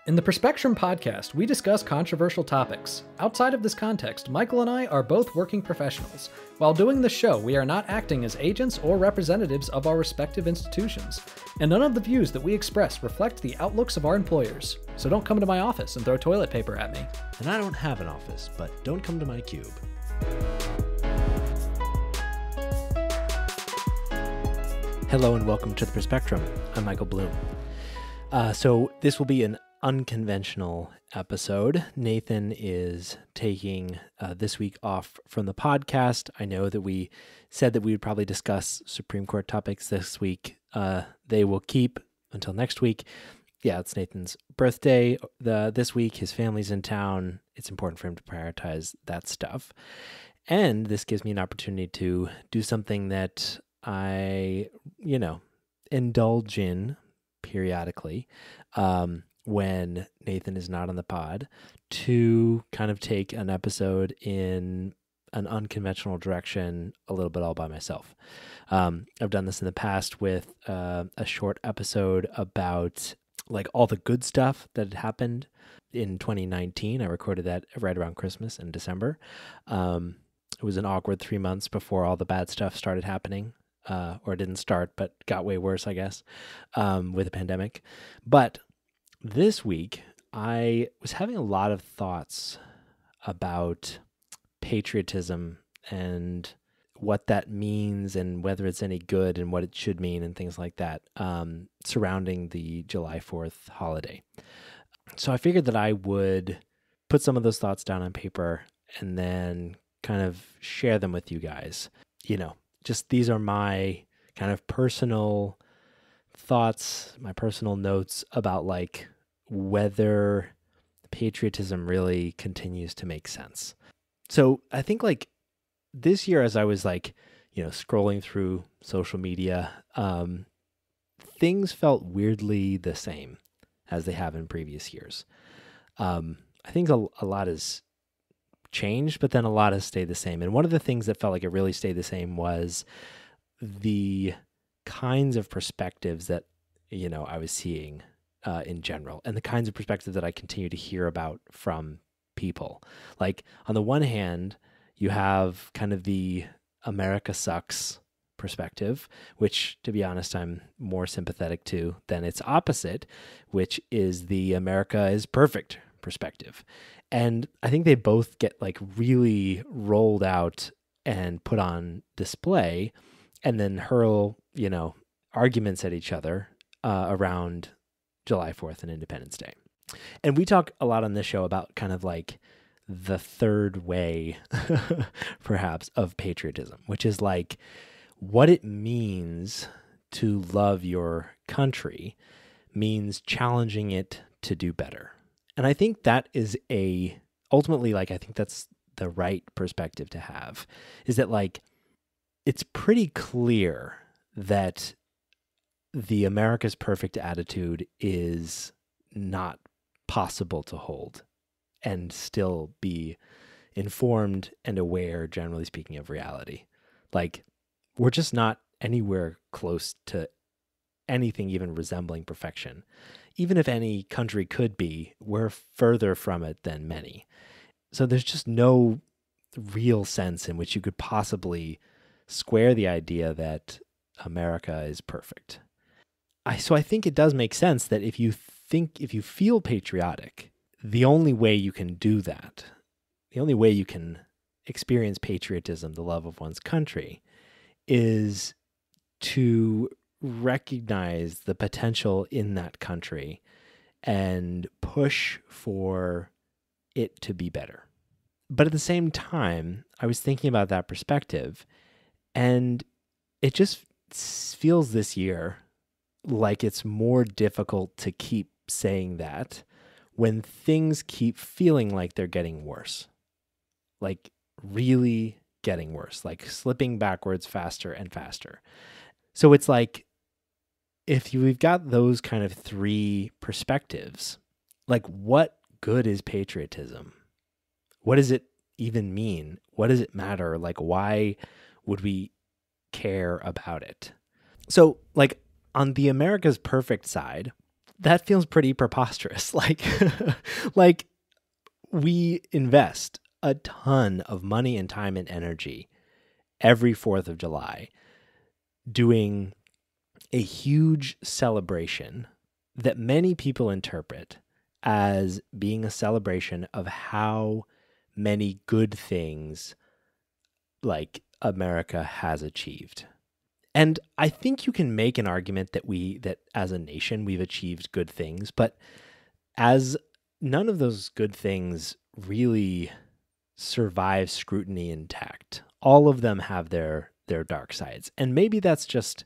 In the Perspectrum podcast, we discuss controversial topics. Outside of this context, Michael and I are both working professionals. While doing this show, we are not acting as agents or representatives of our respective institutions, and none of the views that we express reflect the outlooks of our employers. So don't come to my office and throw toilet paper at me. And I don't have an office, but don't come to my cube. Hello and welcome to the Perspectrum. I'm Michael Bloom. So this will be an unconventional episode. Nathan is taking this week off from the podcast. I know that we said that we would probably discuss Supreme Court topics this week. They will keep until next week. Yeah, it's Nathan's birthday this week. His family's in town. It's important for him to prioritize that stuff. And this gives me an opportunity to do something that I, indulge in periodically when Nathan is not on the pod, to kind of take an episode in an unconventional direction a little bit all by myself. I've done this in the past with a short episode about like all the good stuff that had happened in 2019. I recorded that right around Christmas in December. It was an awkward 3 months before all the bad stuff started happening. Or it didn't start, but got way worse, I guess, with the pandemic. But this week, I was having a lot of thoughts about patriotism and what that means and whether it's any good and what it should mean and things like that surrounding the July 4th holiday. So I figured that I would put some of those thoughts down on paper and then kind of share them with you guys. Just these are my kind of personal thoughts, my personal notes about like whether patriotism really continues to make sense. So I think like this year, as I was like, scrolling through social media, things felt weirdly the same as they have in previous years. I think a lot has changed, but then a lot has stayed the same. And one of the things that felt like it really stayed the same was the kinds of perspectives that, I was seeing in general, and the kinds of perspectives that I continue to hear about from people. Like on the one hand, you have kind of the America sucks perspective, which to be honest, I'm more sympathetic to than its opposite, which is the America is perfect perspective. And I think they both get like really rolled out and put on display and then hurl, arguments at each other around July 4th and Independence Day. And we talk a lot on this show about kind of like the third way, perhaps, of patriotism, which is like what it means to love your country means challenging it to do better. And I think that is ultimately, like, I think that's the right perspective to have, is that, like, it's pretty clear that the America's perfect attitude is not possible to hold and still be informed and aware, generally speaking, of reality. Like, we're just not anywhere close to anything even resembling perfection. Even if any country could be, we're further from it than many. So there's just no real sense in which you could possibly square the idea that America is perfect. So I think it does make sense that if you feel patriotic, the only way you can do that, the only way you can experience patriotism, the love of one's country, is to recognize the potential in that country and push for it to be better. But at the same time, I was thinking about that perspective, and it just feels this year like it's more difficult to keep saying that when things keep feeling like they're getting worse, like really getting worse, like slipping backwards faster and faster. So it's like, if we've got those kind of three perspectives, like what good is patriotism? What does it even mean? What does it matter? Like, why would we care about it? So like on the America's perfect side, that feels pretty preposterous. Like we invest a ton of money and time and energy every 4th of July doing a huge celebration that many people interpret as being a celebration of how many good things like America has achieved. And I think you can make an argument that as a nation we've achieved good things, but as none of those good things really survive scrutiny intact. All of them have their dark sides. And maybe that's just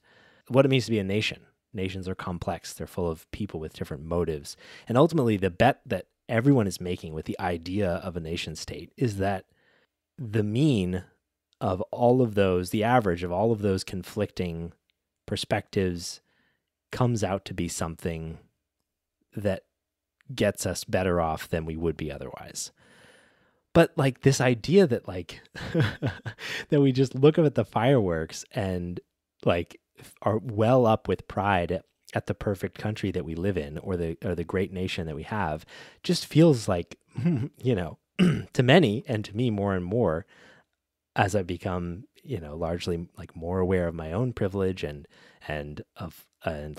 what it means to be a nation. Nations are complex. They're full of people with different motives. And ultimately, the bet that everyone is making with the idea of a nation state is that the mean of all of those, the average of all of those conflicting perspectives comes out to be something that gets us better off than we would be otherwise. But like this idea that like that we just look up at the fireworks and like are well up with pride at the perfect country that we live in or the great nation that we have just feels like, you know, to many and to me more and more as I become, you know, largely like more aware of my own privilege and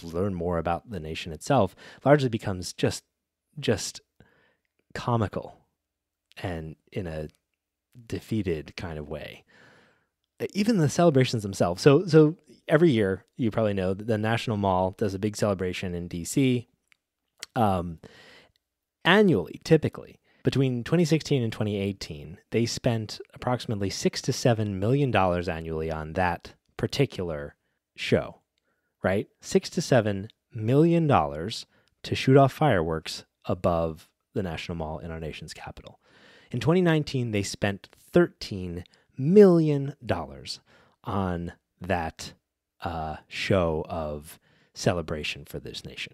learn more about the nation itself, largely becomes just comical and in a defeated kind of way. Even the celebrations themselves. So every year, you probably know that the National Mall does a big celebration in DC. Annually, typically, between 2016 and 2018, they spent approximately $6 to $7 million annually on that particular show, right? $6 to $7 million to shoot off fireworks above the National Mall in our nation's capital. In 2019, they spent $13 million on that show of celebration for this nation.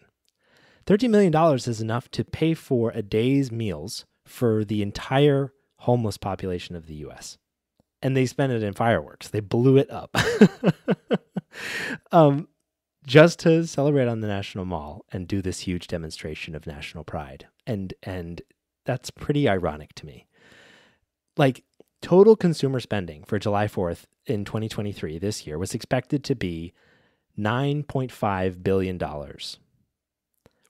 $13 million is enough to pay for a day's meals for the entire homeless population of the U.S. And they spent it in fireworks. They blew it up just to celebrate on the National Mall and do this huge demonstration of national pride. And that's pretty ironic to me. Like, total consumer spending for July 4th in 2023, this year, was expected to be $9.5 billion,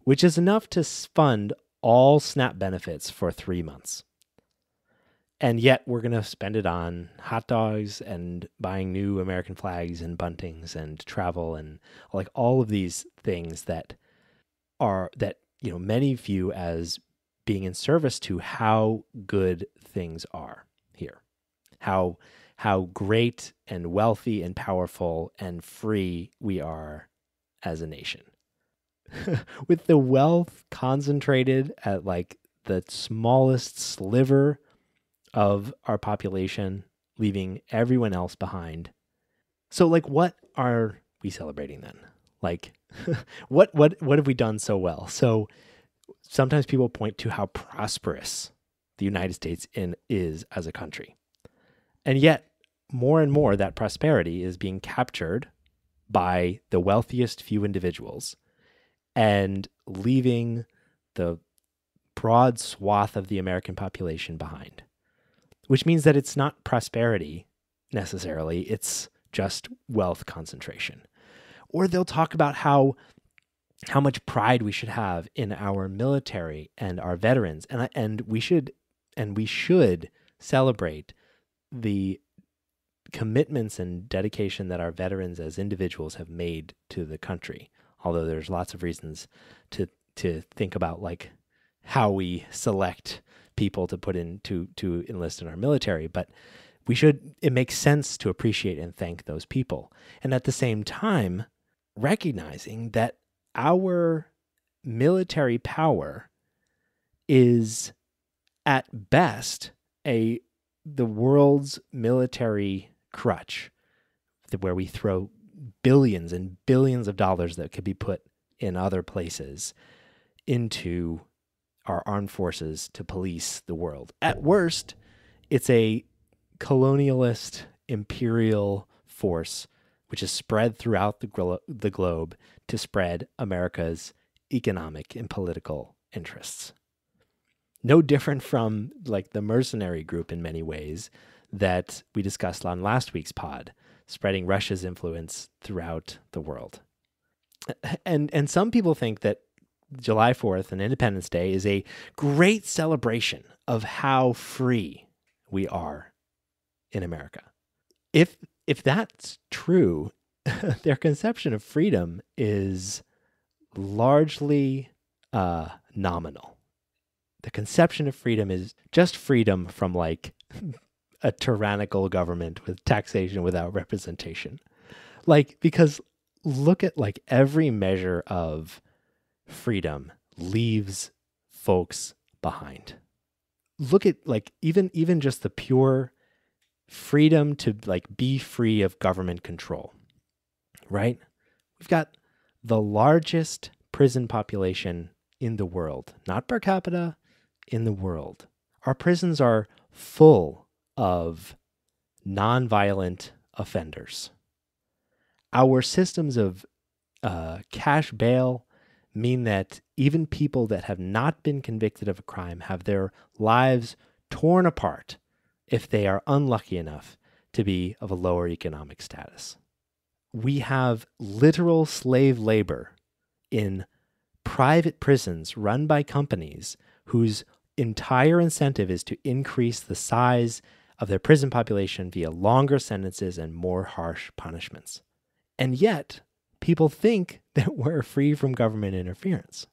which is enough to fund all SNAP benefits for 3 months. And yet we're going to spend it on hot dogs and buying new American flags and buntings and travel and like all of these things that you know many view as being in service to how good things are here. How great and wealthy and powerful and free we are as a nation. With the wealth concentrated at like the smallest sliver of our population, leaving everyone else behind. So like what are we celebrating then? Like what have we done so well? So sometimes people point to how prosperous the United States is as a country. And yet, more and more, that prosperity is being captured by the wealthiest few individuals and leaving the broad swath of the American population behind, which means that it's not prosperity necessarily, it's just wealth concentration. Or they'll talk about how much pride we should have in our military and our veterans, and we should celebrate the commitments and dedication that our veterans as individuals have made to the country. Although there's lots of reasons to think about like how we select people to put in to enlist in our military, but it makes sense to appreciate and thank those people. And at the same time, recognizing that our military power is at best the world's military crutch, where we throw billions and billions of dollars that could be put in other places into our armed forces to police the world. At worst, it's a colonialist imperial force which is spread throughout the globe to spread America's economic and political interests. No different from like the mercenary group in many ways that we discussed on last week's pod, spreading Russia's influence throughout the world. And some people think that July 4th and Independence Day is a great celebration of how free we are in America. If that's true, their conception of freedom is largely nominal. The conception of freedom is just freedom from like a tyrannical government with taxation without representation. Like, because look at like every measure of freedom leaves folks behind. Look at like even just the pure freedom to like be free of government control, right? We've got the largest prison population in the world, not per capita, in the world. Our prisons are full of nonviolent offenders. Our systems of cash bail mean that even people that have not been convicted of a crime have their lives torn apart if they are unlucky enough to be of a lower economic status. We have literal slave labor in private prisons run by companies whose entire incentive is to increase the size of their prison population via longer sentences and more harsh punishments. And yet, people think that we're free from government interference.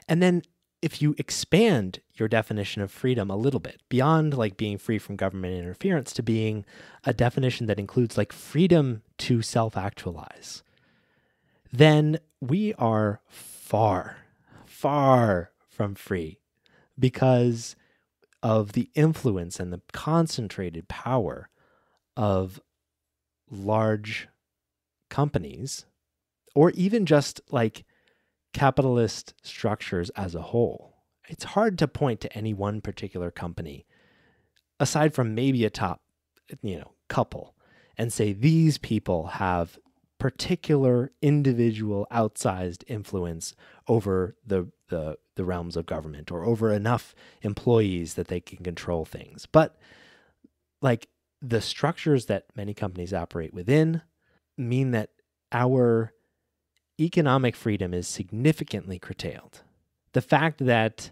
And then if you expand your definition of freedom a little bit, beyond like being free from government interference to being a definition that includes like freedom to self-actualize, then we are far, far from free because of the influence and the concentrated power of large companies, or even just like capitalist structures as a whole. It's hard to point to any one particular company, aside from maybe a top, couple, and say these people have particular individual outsized influence over the realms of government or over enough employees that they can control things. But like the structures that many companies operate within mean that our economic freedom is significantly curtailed. The fact that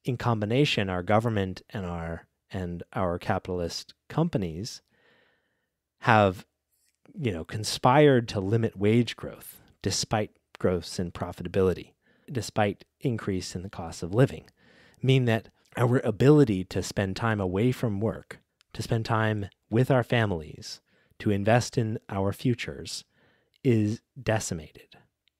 in combination our government and our capitalist companies have conspired to limit wage growth despite growth in profitability, despite increase in the cost of living, mean that our ability to spend time away from work, to spend time with our families, to invest in our futures is decimated.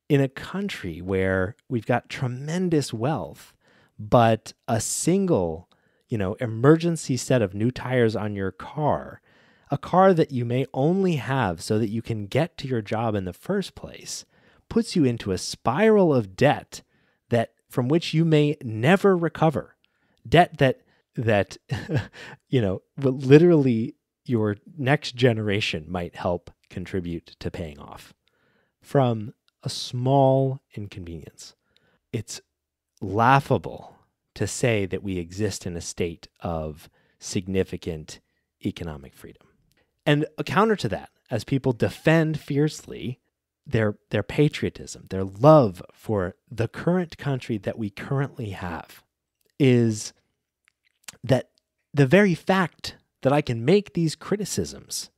In a country where we've got tremendous wealth, but a single, emergency set of new tires on your car, a car that you may only have so that you can get to your job in the first place, puts you into a spiral of debt from which you may never recover. Debt that literally your next generation might help contribute to paying off from a small inconvenience. It's laughable to say that we exist in a state of significant economic freedom. And a counter to that, as people defend fiercely their patriotism, their love for the current country that we currently have, is that the very fact that I can make these criticisms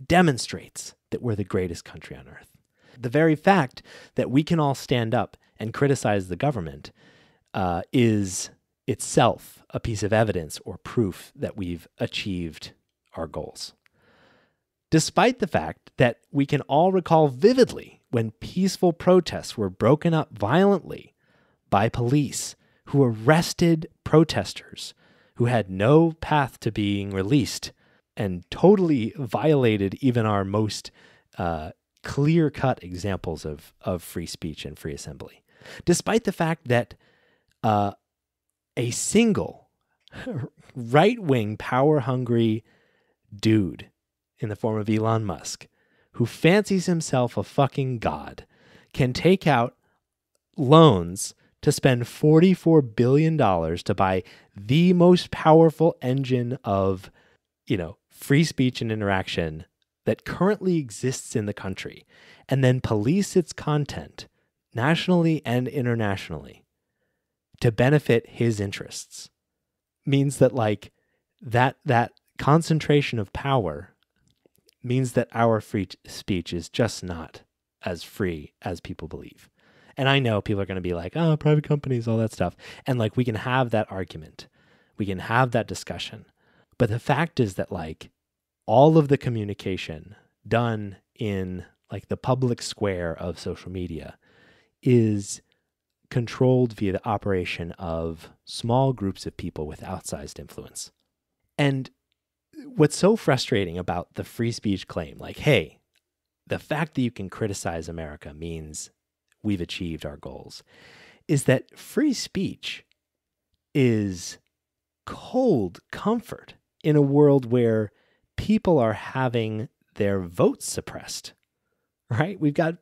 demonstrates that we're the greatest country on earth. The very fact that we can all stand up and criticize the government is itself a piece of evidence or proof that we've achieved our goals. Despite the fact that we can all recall vividly when peaceful protests were broken up violently by police who arrested protesters who had no path to being released and totally violated even our most clear-cut examples of free speech and free assembly. Despite the fact that a single right-wing, power-hungry dude in the form of Elon Musk, who fancies himself a fucking god, can take out loans to spend $44 billion to buy the most powerful engine of, free speech and interaction that currently exists in the country, and then police its content nationally and internationally to benefit his interests, means that that concentration of power means that our free speech is just not as free as people believe. And I know people are going to be like, oh, private companies, all that stuff. And we can have that argument. We can have that discussion. But the fact is that all of the communication done in the public square of social media is controlled via the operation of small groups of people with outsized influence. And what's so frustrating about the free speech claim, hey, the fact that you can criticize America means we've achieved our goals, is that free speech is cold comfort in a world where people are having their votes suppressed, right? We've got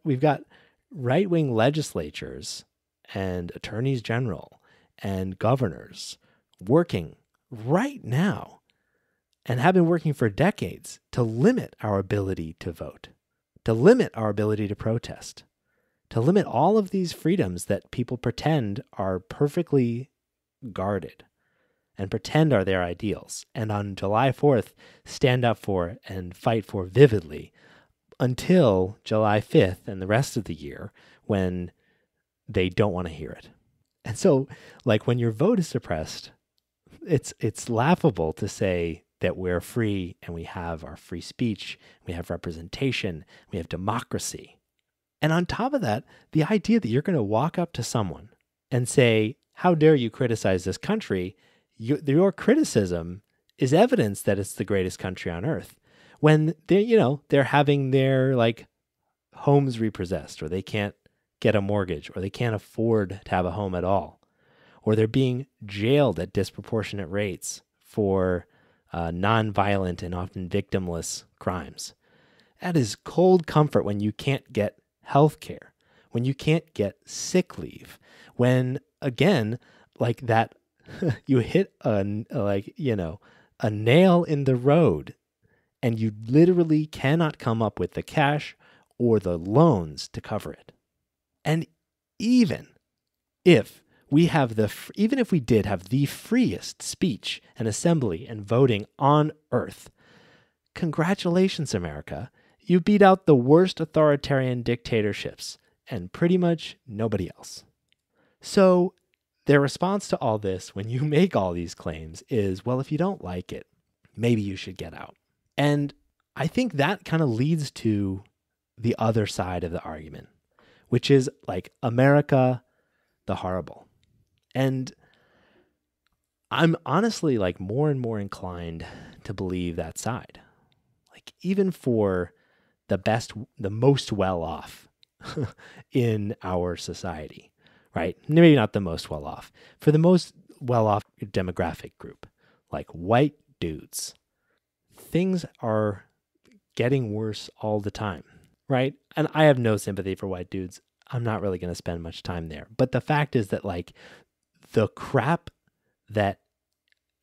right-wing legislatures and attorneys general and governors working right now and have been working for decades to limit our ability to vote, to limit our ability to protest, to limit all of these freedoms that people pretend are perfectly guarded and pretend are their ideals, and on July 4th stand up for and fight for vividly until July 5th and the rest of the year when they don't want to hear it. And so, when your vote is suppressed, it's laughable to say that we're free and we have our free speech, we have representation, we have democracy. And on top of that, the idea that you're going to walk up to someone and say, how dare you criticize this country? Your criticism is evidence that it's the greatest country on earth. When they're having their homes repossessed, or they can't get a mortgage, or they can't afford to have a home at all, or they're being jailed at disproportionate rates for nonviolent and often victimless crimes. That is cold comfort when you can't get health care, when you can't get sick leave, when, again, that you hit a nail in the road and you literally cannot come up with the cash or the loans to cover it. And even if we did have the freest speech and assembly and voting on earth, congratulations, America. You beat out the worst authoritarian dictatorships and pretty much nobody else. So their response to all this, when you make all these claims, is, well, if you don't like it, maybe you should get out. And I think that kind of leads to the other side of the argument, which is America the horrible. And I'm honestly more and more inclined to believe that side. Even for the most well-off in our society, right? Maybe not the most well-off. For the most well-off demographic group, white dudes, things are getting worse all the time, right? And I have no sympathy for white dudes. I'm not really going to spend much time there. But the fact is that the crap that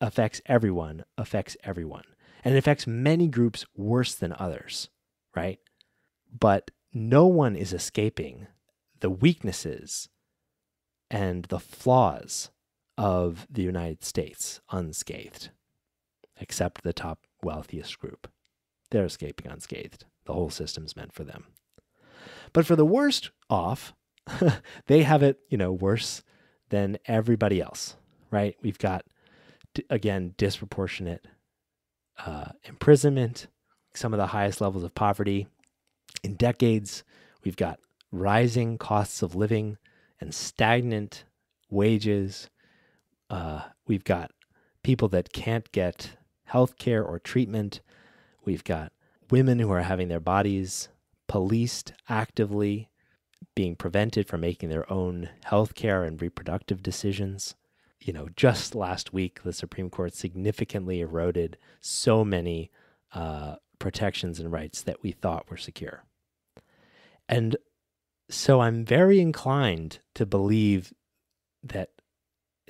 affects everyone. And it affects many groups worse than others, right? But no one is escaping the weaknesses and the flaws of the United States unscathed, except the top wealthiest group. They're escaping unscathed. The whole system's meant for them. But for the worst off, they have it, worse than everybody else, right? We've got, again, disproportionate imprisonment, some of the highest levels of poverty in decades. We've got rising costs of living and stagnant wages. We've got people that can't get health care or treatment. We've got women who are having their bodies policed actively, being prevented from making their own health care and reproductive decisions. Just last week, the Supreme Court significantly eroded so many protections and rights that we thought were secure. And So I'm very inclined to believe that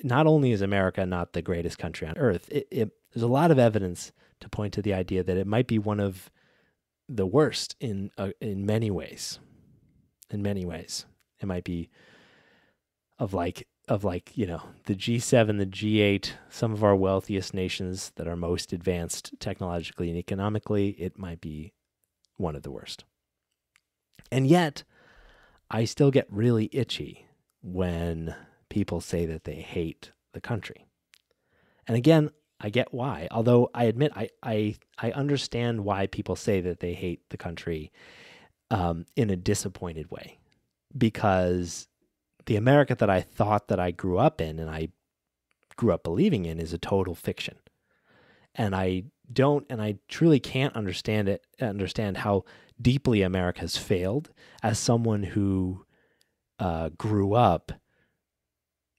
not only is America not the greatest country on earth, there's a lot of evidence to point to the idea that it might be one of the worst in many ways. In many ways, it might be of like the G7, the G8, some of our wealthiest nations that are most advanced technologically and economically. It might be one of the worst. And yet, I still get really itchy when people say that they hate the country. And again, I get why. Although I admit I understand why people say that they hate the country in a disappointed way. Because the America that I thought that I grew up in and I grew up believing in is a total fiction. And I truly can't understand how deeply America has failed as someone who grew up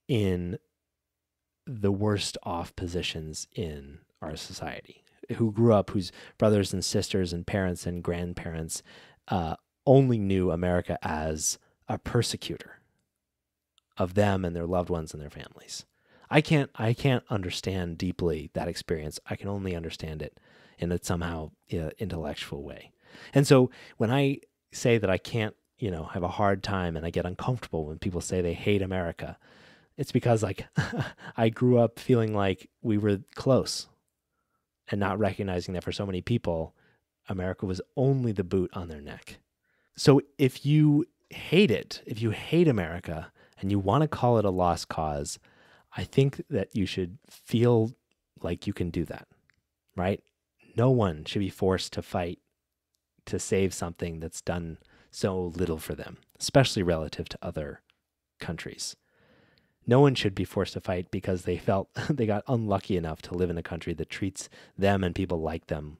in the worst off positions in our society, whose brothers and sisters and parents and grandparents only knew America as a persecutor of them and their loved ones and their families. I can't understand deeply that experience. I can only understand it in a somehow intellectual way. And so when I say that I can't, have a hard time and I get uncomfortable when people say they hate America, it's because I grew up feeling like we were close and not recognizing that for so many people, America was only the boot on their neck. So if you hate America and you want to call it a lost cause, I think that you should feel like you can do that, right? No one should be forced to fight to save something that's done so little for them, especially relative to other countries. No one should be forced to fight because they felt they got unlucky enough to live in a country that treats them and people like them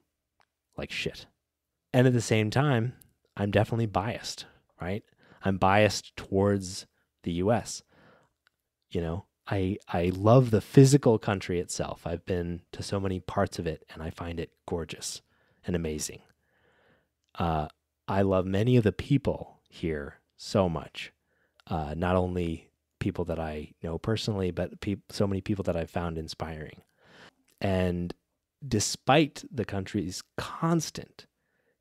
like shit. And at the same time, I'm definitely biased, right? I'm biased towards the US. I love the physical country itself. I've been to so many parts of it and I find it gorgeous and amazing. I love many of the people here so much. Not only people that I know personally, but so many people that I've found inspiring. And despite the country's constant,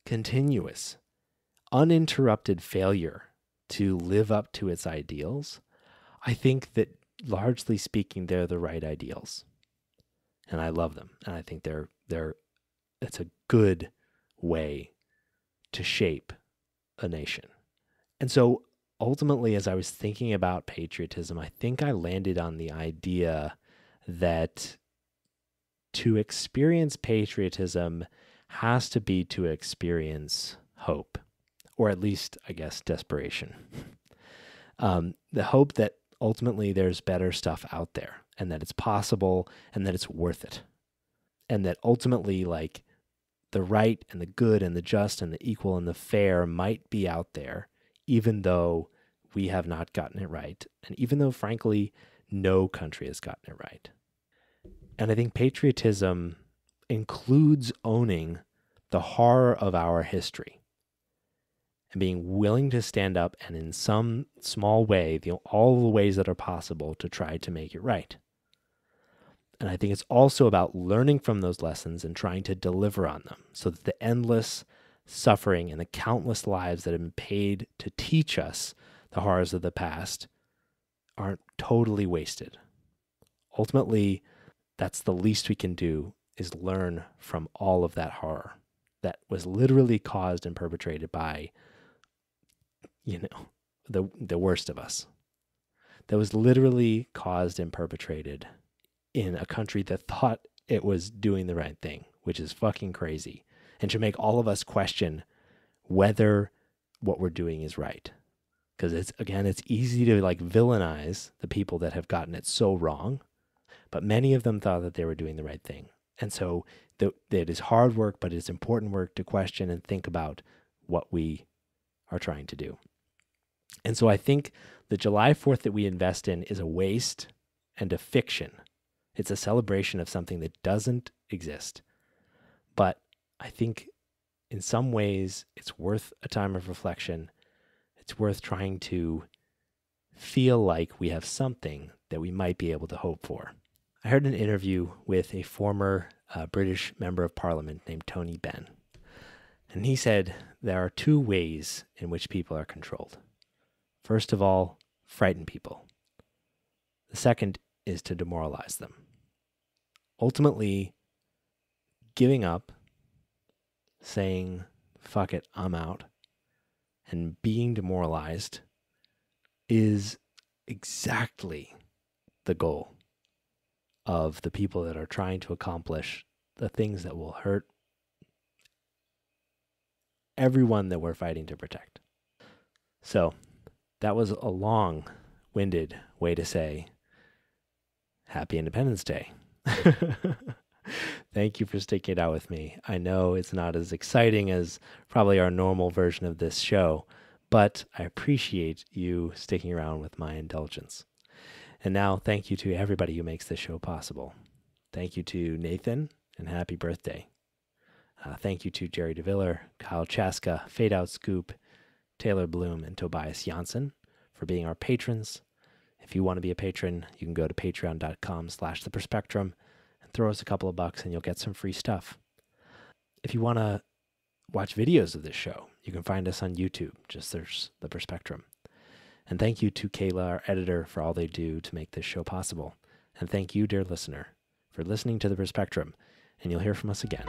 continuous, uninterrupted failure to live up to its ideals, I think that largely speaking, they're the right ideals. And I love them. And I think it's a good way to shape a nation. And so ultimately, as I was thinking about patriotism, I think I landed on the idea that to experience patriotism has to be to experience hope, or at least, I guess, desperation. The hope that ultimately there's better stuff out there and that it's possible and that it's worth it. And that ultimately, the right and the good and the just and the equal and the fair might be out there, even though we have not gotten it right. And even though, frankly, no country has gotten it right. And I think patriotism includes owning the horror of our history and being willing to stand up and in some small way, all the ways that are possible to try to make it right. And I think it's also about learning from those lessons and trying to deliver on them so that the endless suffering and the countless lives that have been paid to teach us the horrors of the past aren't totally wasted. Ultimately, that's the least we can do, is learn from all of that horror that was literally caused and perpetrated by, the worst of us. That was literally caused and perpetrated in a country that thought it was doing the right thing, which is fucking crazy, and should make all of us question whether what we're doing is right. Because it's easy to villainize the people that have gotten it so wrong, but many of them thought that they were doing the right thing. And so it is hard work, but it's important work to question and think about what we are trying to do. And so I think the July 4th that we invest in is a waste and a fiction. It's a celebration of something that doesn't exist. But I think in some ways it's worth a time of reflection. It's worth trying to feel like we have something that we might be able to hope for. I heard an interview with a former British member of parliament named Tony Benn. And he said there are two ways in which people are controlled. First of all, frighten people. The second is to demoralize them. Ultimately, giving up, saying, fuck it, I'm out, and being demoralized is exactly the goal of the people that are trying to accomplish the things that will hurt everyone that we're fighting to protect. So that was a long-winded way to say Happy Independence Day. Thank you for sticking it out with me. I know it's not as exciting as probably our normal version of this show, but I appreciate you sticking around with my indulgence. And now, thank you to everybody who makes this show possible. Thank you to Nathan, and happy birthday. Thank you to Jerry DeViller, Kyle Chaska, Fade Out Scoop, Taylor Bloom, and Tobias Janssen for being our patrons. If you want to be a patron, you can go to patreon.com/theperspectrum and throw us a couple of bucks and you'll get some free stuff. If you want to watch videos of this show, you can find us on YouTube. Just search The Perspectrum. And thank you to Kayla, our editor, for all they do to make this show possible. And thank you, dear listener, for listening to The Perspectrum. And you'll hear from us again